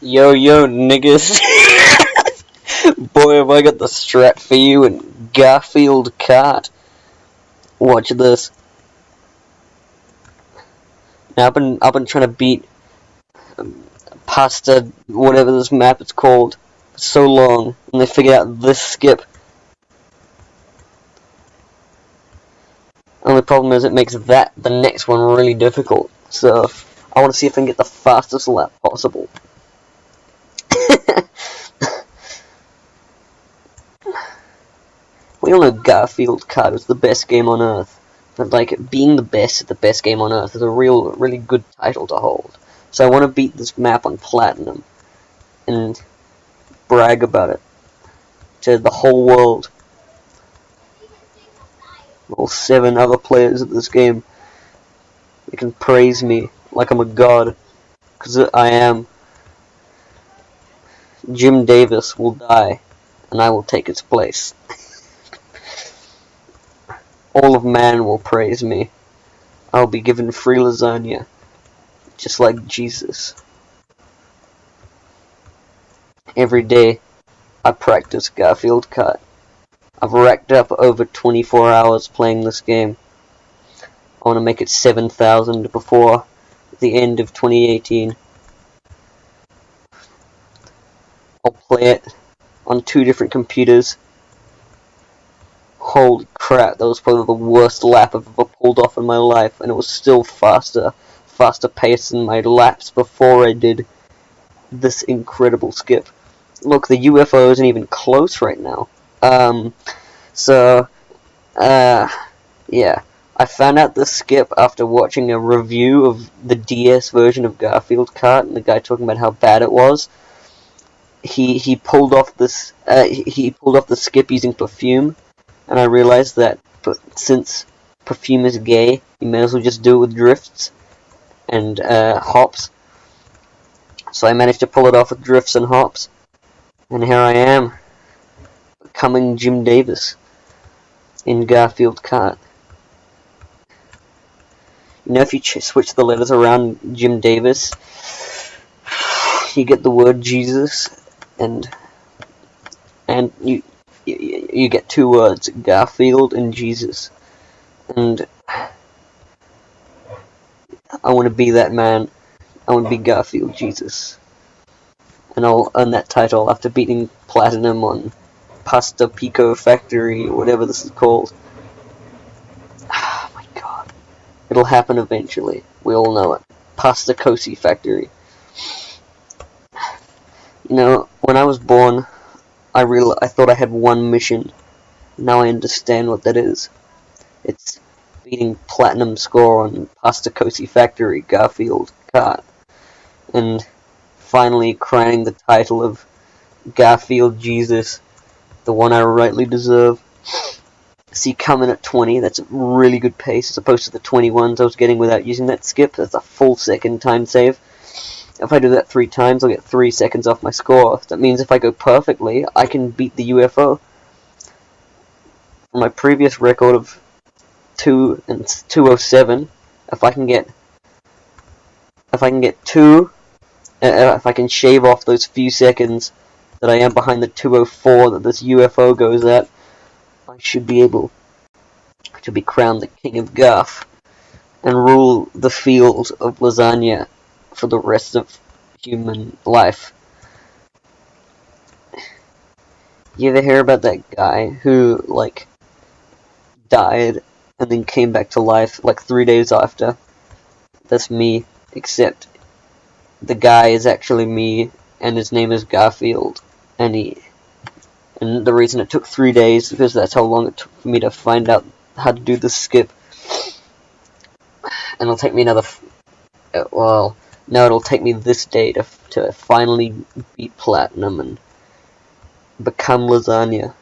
Yo, niggas. Boy, have I got the strat for you in Garfield Kart. Watch this. Now, I've been trying to beat pasta, whatever this map is called, for so long, and they figured out this skip. Only problem is it makes the next one really difficult. So I want to see if I can get the fastest lap possible. We all know Garfield Kart is the best game on Earth, but like being the best at the best game on Earth is a really good title to hold. So I want to beat this map on Platinum and brag about it to the whole world. All 7 other players of this game, they can praise me like I'm a god, because I am. Jim Davis will die, and I will take his place. All of man will praise me. I'll be given free lasagna, just like Jesus. Every day, I practice Garfield Kart. I've racked up over 24 hours playing this game. I want to make it 7,000 before the end of 2018. I'll play it on 2 different computers. Holy crap, that was probably the worst lap I've ever pulled off in my life, and it was still faster pace than my laps before I did this incredible skip. Look, the UFO isn't even close right now. Yeah. I found out this skip after watching a review of the DS version of Garfield Kart, and the guy talking about how bad it was. He pulled off this, he pulled off the skip using perfume, and I realized that since perfume is gay, you may as well just do it with drifts and, hops. So I managed to pull it off with drifts and hops, and here I am, becoming Jim Davis in Garfield Kart. You know, if you switch the letters around Jim Davis, you get the word Jesus, and you get 2 words, Garfield and Jesus. And I want to be that man. I want to be Garfield Jesus. And I'll earn that title after beating Platinum on Pasta Pico Factory, or whatever this is called. Oh my god. It'll happen eventually. We all know it. Pasta Cosi Factory. You know, when I was born, I thought I had one mission. Now I understand what that is. It's beating Platinum score on Pasta Cosi Factory, Garfield Kart. And finally crowning the title of Garfield Jesus, the one I rightly deserve. See, coming at 20, that's a really good pace, as opposed to the 21s I was getting without using that skip. That's a full second time save. If I do that 3 times, I'll get 3 seconds off my score. That means if I go perfectly, I can beat the UFO. My previous record of 2 and 207, if I can shave off those few seconds that I am behind the 204 that this UFO goes at, I should be able to be crowned the King of Garf and rule the field of lasagna for the rest of human life. You ever hear about that guy who, like, died and then came back to life, like, 3 days after? That's me, except the guy is actually me, and his name is Garfield, and the reason it took 3 days is because that's how long it took for me to find out how to do this skip. And it'll take me another, no, it'll take me this day to finally beat Platinum and become lasagna.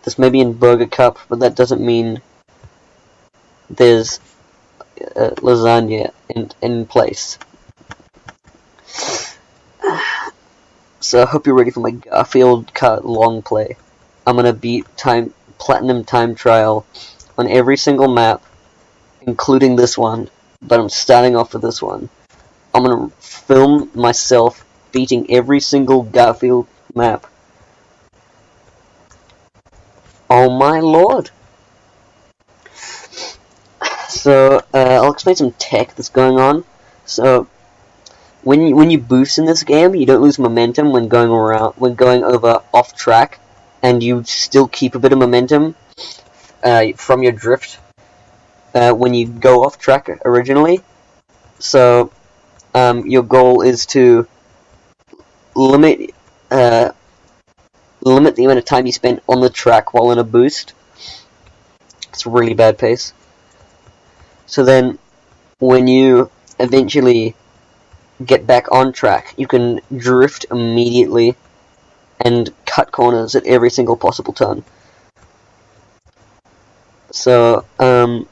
This may be in Burger Cup, but that doesn't mean there's lasagna in place. So I hope you're ready for my Garfield Kart long play. I'm gonna beat Platinum time trial on every single map, including this one, but I'm starting off with this one. I'm gonna film myself beating every single Garfield map. Oh my lord! So, I'll explain some tech that's going on. So, when you boost in this game, you don't lose momentum when going over off track, and you still keep a bit of momentum from your drift when you go off track originally. So, your goal is to limit limit the amount of time you spend on the track while in a boost. It's a really bad pace. So then, when you eventually get back on track, you can drift immediately and cut corners at every single possible turn. So, I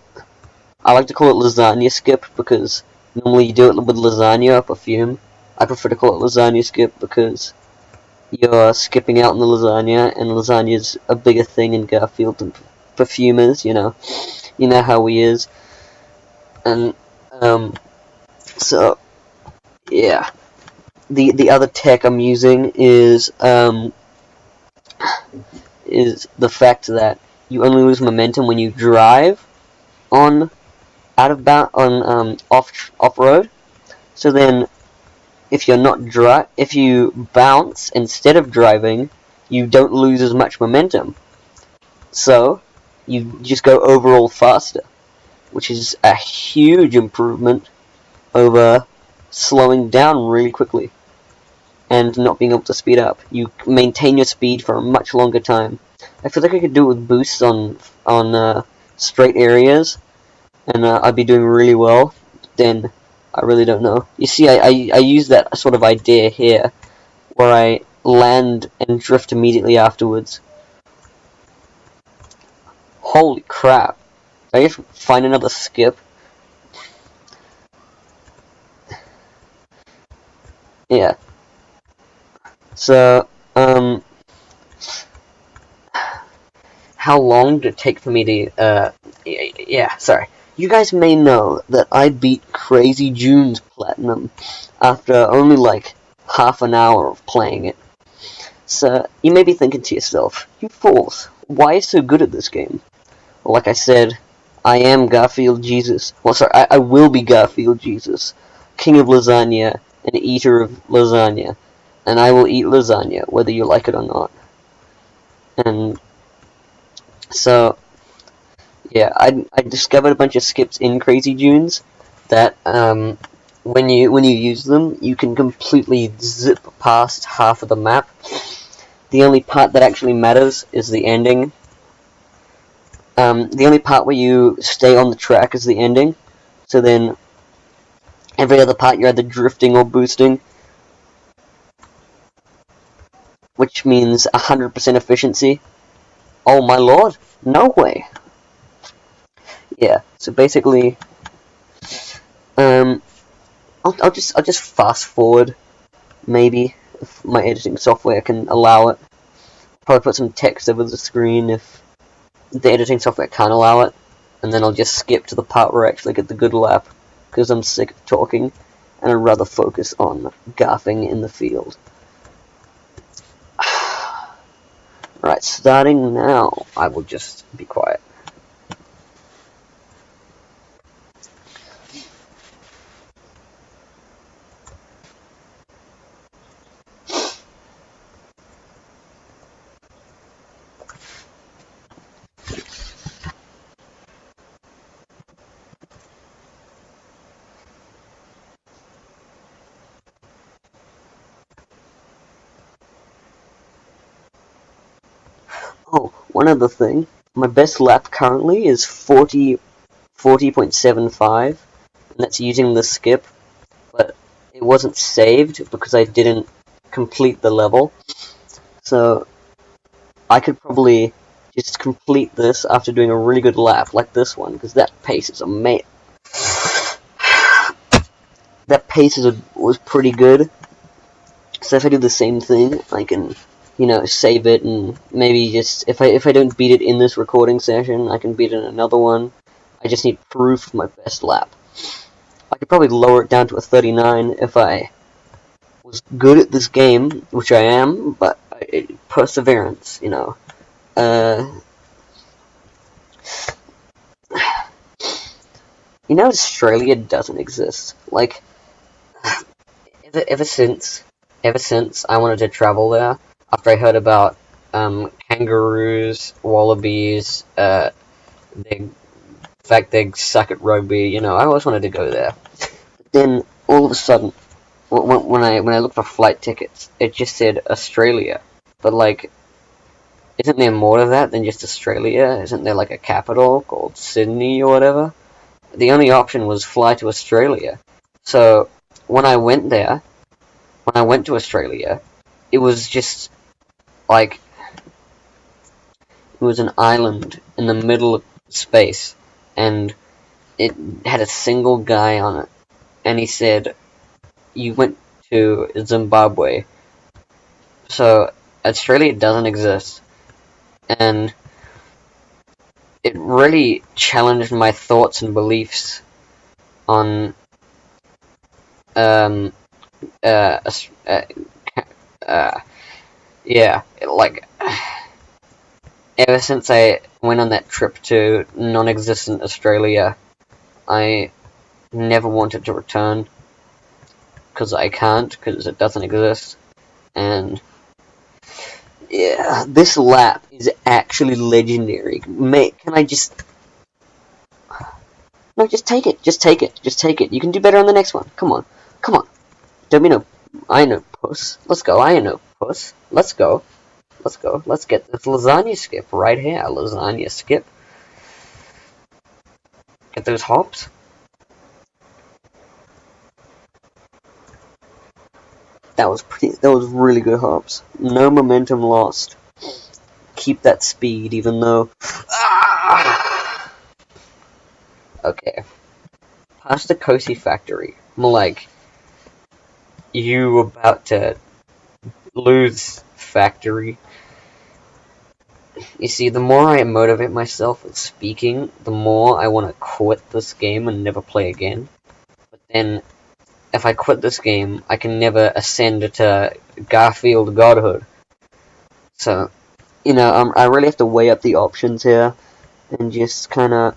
like to call it lasagna skip because normally you do it with lasagna or perfume. I prefer to call it lasagna skip because you're skipping out on the lasagna, and lasagna's a bigger thing in Garfield than perfume is, you know how he is. And, so, yeah. The other tech I'm using is the fact that you only lose momentum when you drive on off road. So then, if you bounce instead of driving, you don't lose as much momentum. So you just go overall faster, which is a huge improvement over slowing down really quickly and not being able to speed up. You maintain your speed for a much longer time. I feel like I could do it with boosts on straight areas, and I'd be doing really well. Then I really don't know. You see, I use that sort of idea here, where I land and drift immediately afterwards. Holy crap! Did I just find another skip? Yeah. So, how long did it take for me to, yeah, sorry. You guys may know that I beat Crazy June's Platinum after only like half an hour of playing it. So, you may be thinking to yourself, you fools, why are you so good at this game? Well, like I said, I am Garfield Jesus. Well, sorry, I will be Garfield Jesus, king of lasagna and eater of lasagna. And I will eat lasagna, whether you like it or not. And so, yeah, I discovered a bunch of skips in Crazy Junes that when you use them, you can completely zip past half of the map. The only part that actually matters is the ending. The only part where you stay on the track is the ending. So then, every other part you're either drifting or boosting, which means 100% efficiency. Oh my lord, no way. Yeah, so basically, I'll just fast forward, maybe, if my editing software can allow it. Probably put some text over the screen if the editing software can't allow it, and then I'll just skip to the part where I actually get the good lap, because I'm sick of talking, and I'd rather focus on garfing in the field. Right, starting now, I will just be quiet. Oh, one other thing. My best lap currently is 40.75, and that's using the skip, but it wasn't saved because I didn't complete the level. So I could probably just complete this after doing a really good lap like this one, because that pace is amazing. That pace was pretty good. So if I do the same thing, I can, save it, and maybe just, if I don't beat it in this recording session, I can beat it in another one. I just need proof of my best lap. I could probably lower it down to a 39 if I was good at this game, which I am, but perseverance, you know. You know, Australia doesn't exist. Like, ever since I wanted to travel there, after I heard about kangaroos, wallabies, the fact they suck at rugby, you know, I always wanted to go there. But then all of a sudden, when I looked for flight tickets, it just said Australia. But like, isn't there more to that than just Australia? Isn't there like a capital called Sydney or whatever? The only option was fly to Australia. So when I went to Australia, it was just like, it was an island in the middle of space, and it had a single guy on it, and he said, you went to Zimbabwe. So Australia doesn't exist, and it really challenged my thoughts and beliefs on yeah, like, ever since I went on that trip to non-existent Australia, I never wanted to return, because I can't, because it doesn't exist. And yeah, this lap is actually legendary. Mate, can I just... No, just take it. Just take it. Just take it. You can do better on the next one. Come on. Come on. Don't be no... I ain't no puss. Let's go. I ain't no puss. Let's go. Let's go. Let's get this lasagna skip right here. Lasagna skip. Get those hops. That was really good hops. No momentum lost. Keep that speed, even though... Okay. Past the Cozy factory. I'm like, you about to lose, factory. You see, the more I motivate myself with speaking, the more I want to quit this game and never play again. But then, if I quit this game, I can never ascend to Garfield godhood. So, you know, I really have to weigh up the options here, and just kind of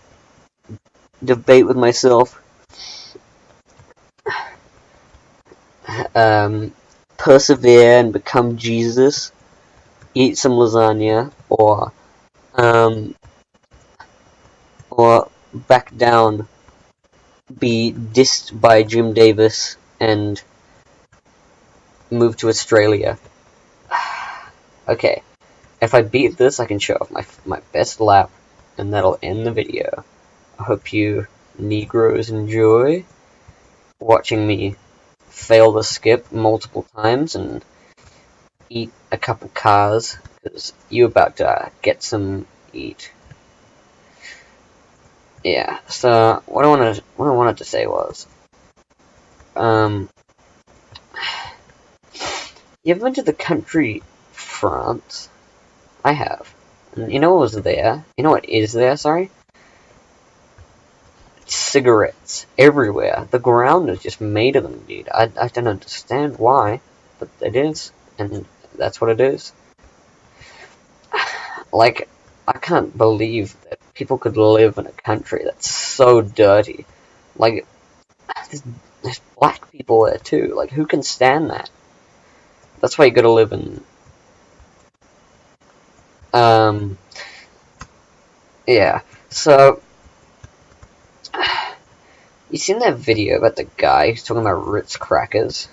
debate with myself. Persevere and become Jesus, eat some lasagna, or back down, be dissed by Jim Davis, and move to Australia. Okay, if I beat this, I can show off my best lap, and that'll end the video. I hope you Negroes enjoy watching me fail the skip multiple times and eat a couple cars, because you about to get some eat. Yeah, so what I wanted to say was, you ever been to the country France? I have. And you know what was there? You know what is there, sorry? Cigarettes everywhere. The ground is just made of them, dude. I don't understand why, but it is, and that's what it is. Like, I can't believe that people could live in a country that's so dirty. Like, there's black people there too. Like, who can stand that? That's why you gotta live in... Yeah, so... You seen that video about the guy who's talking about Ritz crackers?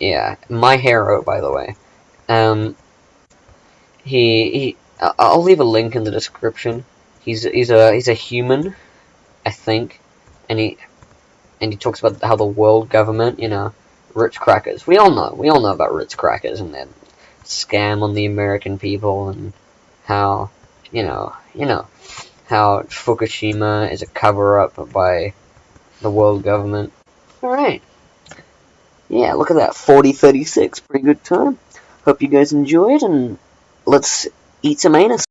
Yeah, my hero, by the way. I'll leave a link in the description. He's a human, I think, and he talks about how the world government, you know, Ritz crackers. We all know about Ritz crackers and their scam on the American people, and how, you know how Fukushima is a cover-up by the world government. Alright. Yeah, look at that. 40-36. Pretty good time. Hope you guys enjoyed, and let's eat some anus.